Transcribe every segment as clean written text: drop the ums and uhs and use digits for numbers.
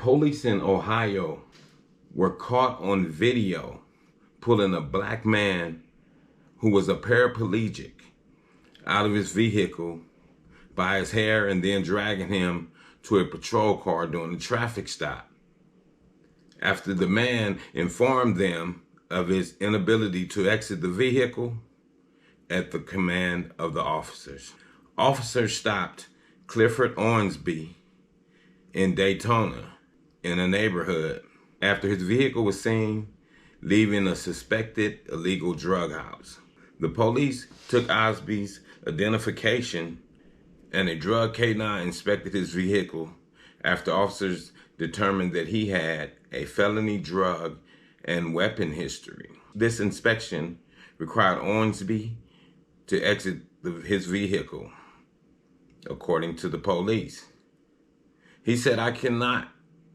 Police in Ohio were caught on video pulling a black man who was a paraplegic out of his vehicle by his hair and then dragging him to a patrol car during a traffic stop. After the man informed them of his inability to exit the vehicle at the command of the officers. Officers stopped Clifford Ornsby in Daytona in a neighborhood after his vehicle was seen leaving a suspected illegal drug house. The police took Osby's identification and a drug K-9 inspected his vehicle after officers determined that he had a felony drug and weapon history. This inspection required Ornsby to exit his vehicle, according to the police. He said, "I cannot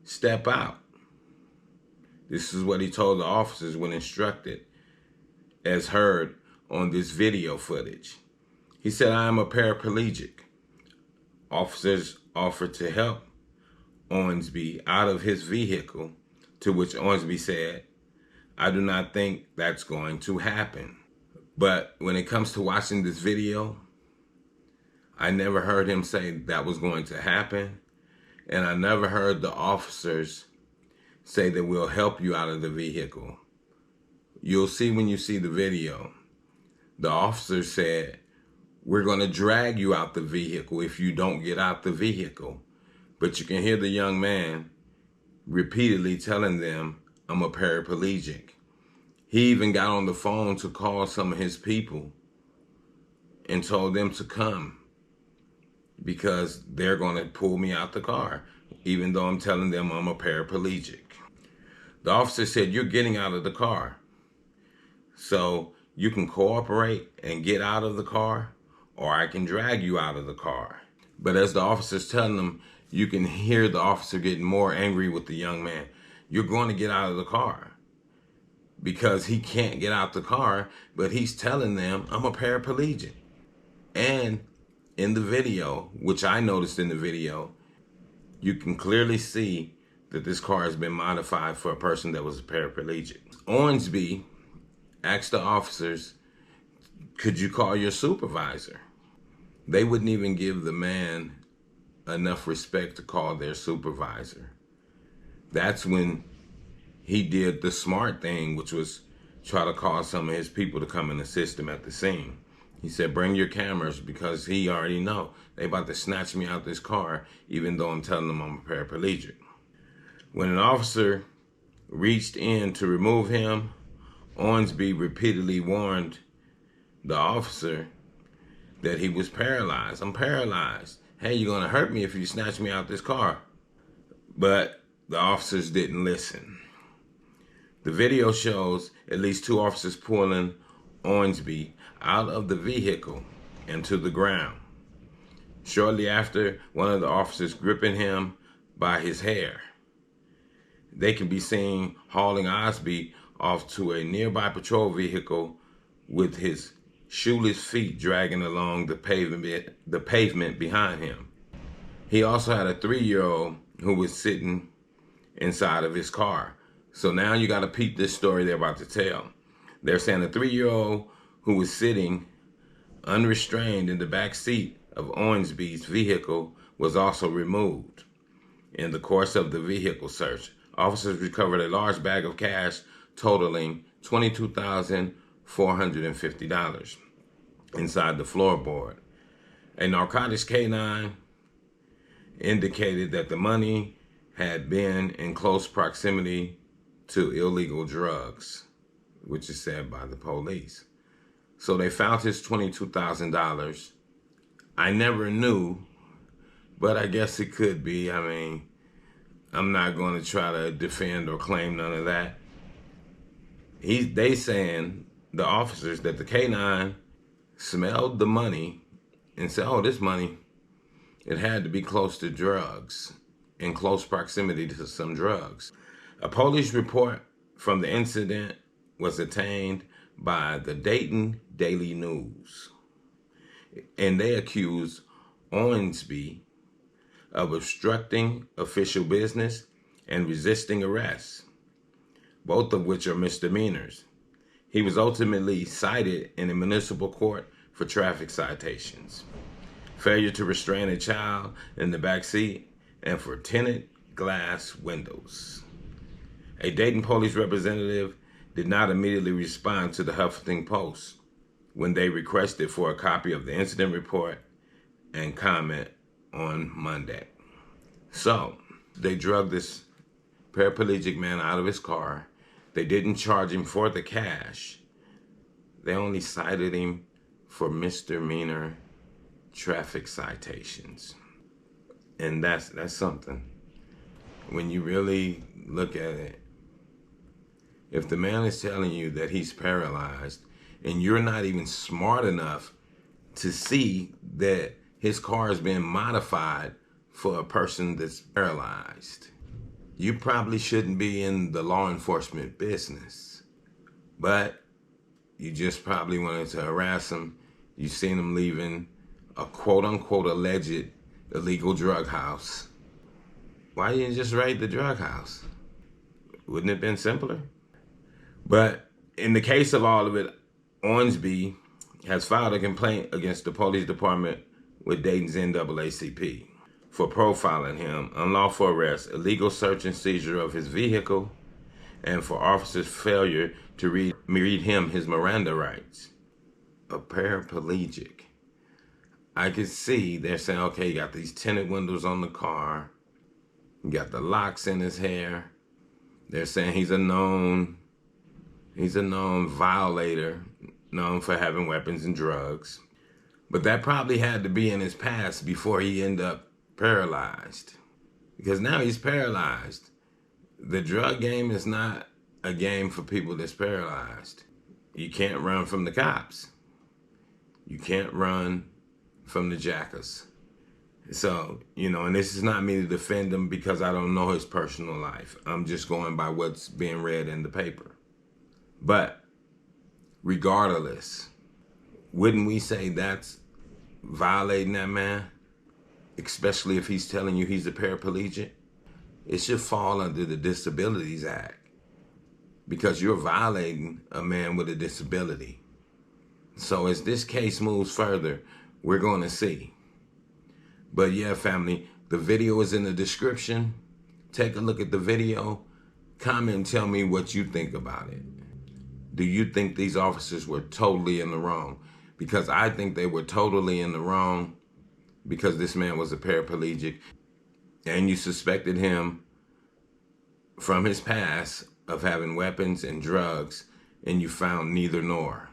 step out." This is what he told the officers when instructed, as heard on this video footage. He said, "I am a paraplegic." Officers offered to help Ornsby out of his vehicle, to which Ornsby said, "I do not think that's going to happen." But when it comes to watching this video, I never heard him say that was going to happen. And I never heard the officers say that we'll help you out of the vehicle. You'll see when you see the video. The officers said, "We're going to drag you out the vehicle if you don't get out the vehicle." But you can hear the young man repeatedly telling them, "I'm a paraplegic." He even got on the phone to call some of his people and told them to come because they're going to pull me out the car, even though I'm telling them I'm a paraplegic. The officer said, "You're getting out of the car, so you can cooperate and get out of the car, or I can drag you out of the car." But as the officer's telling them, you can hear the officer getting more angry with the young man. "You're going to get out of the car," because he can't get out the car, but he's telling them, "I'm a paraplegic." And in the video, which I noticed in the video, you can clearly see that this car has been modified for a person that was a paraplegic. Ornsby asked the officers, "Could you call your supervisor?" They wouldn't even give the man enough respect to call their supervisor. That's when he did the smart thing, which was try to call some of his people to come and assist him at the scene. He said, "Bring your cameras," because he already know they about to snatch me out this car, even though I'm telling them I'm a paraplegic. When an officer reached in to remove him, Ornsby repeatedly warned the officer that he was paralyzed. "I'm paralyzed. Hey, you're gonna hurt me if you snatch me out this car." But the officers didn't listen. The video shows at least 2 officers pulling Ornsby out of the vehicle and to the ground. Shortly after, one of the officers gripping him by his hair. They can be seen hauling Osby off to a nearby patrol vehicle with his shoeless feet dragging along the pavement behind him. He also had a 3-year-old who was sitting inside of his car. So now you got to peep this story they're about to tell. They're saying a 3-year-old who was sitting unrestrained in the back seat of Ornsby's vehicle was also removed. In the course of the vehicle search, officers recovered a large bag of cash totaling $22,450 inside the floorboard. A narcotics K-9 indicated that the money had been in close proximity to illegal drugs, which is said by the police. So they found his $22,000. I never knew, but I guess it could be. I mean, I'm not going to try to defend or claim none of that. They saying, the officers, that the K-9 smelled the money and said, "Oh, this money, it had to be close to drugs, in close proximity to some drugs." A police report from the incident was obtained by the Dayton Daily News, and they accused Ornsby of obstructing official business and resisting arrest, both of which are misdemeanors. He was ultimately cited in a municipal court for traffic citations, failure to restrain a child in the back seat, and for tinted glass windows. A Dayton police representative did not immediately respond to the Huffington Post when they requested for a copy of the incident report and comment on Monday. So, they drugged this paraplegic man out of his car. They didn't charge him for the cash. They only cited him for misdemeanor traffic citations. And that's something. When you really look at it, if the man is telling you that he's paralyzed and you're not even smart enough to see that his car is being modified for a person that's paralyzed, you probably shouldn't be in the law enforcement business. But you just probably wanted to harass him. You seen him leaving a quote-unquote alleged illegal drug house. Why didn't you just raid the drug house? Wouldn't it have been simpler? But in the case of all of it, Ormsby has filed a complaint against the police department with Dayton's NAACP for profiling him, unlawful arrest, illegal search and seizure of his vehicle, and for officers' failure to read him his Miranda rights. A paraplegic. I could see they're saying, okay, you got these tinted windows on the car, you got the locks in his hair. They're saying he's a known violator, known for having weapons and drugs. But that probably had to be in his past before he ended up paralyzed. Because now he's paralyzed. The drug game is not a game for people that's paralyzed. You can't run from the cops. You can't run from the jackers. So, and this is not me to defend him because I don't know his personal life. I'm just going by what's being read in the paper. But regardless, wouldn't we say that's violating that man? Especially if he's telling you he's a paraplegic? It should fall under the Disabilities Act because you're violating a man with a disability. So as this case moves further, we're going to see. But yeah, family, the video is in the description. Take a look at the video. Comment and tell me what you think about it. Do you think these officers were totally in the wrong? Because I think they were totally in the wrong because this man was a paraplegic and you suspected him from his past of having weapons and drugs and you found neither nor.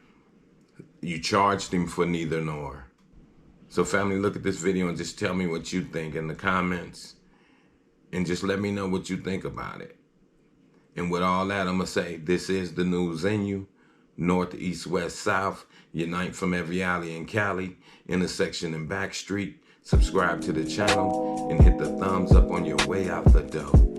You charged him for neither nor. So family, look at this video and just tell me what you think in the comments and just let me know what you think about it. And with all that, I'm going to say, this is the news in you. North, east, west, south. Unite from every alley in Cali. Intersection and back street. Subscribe to the channel and hit the thumbs up on your way out the door.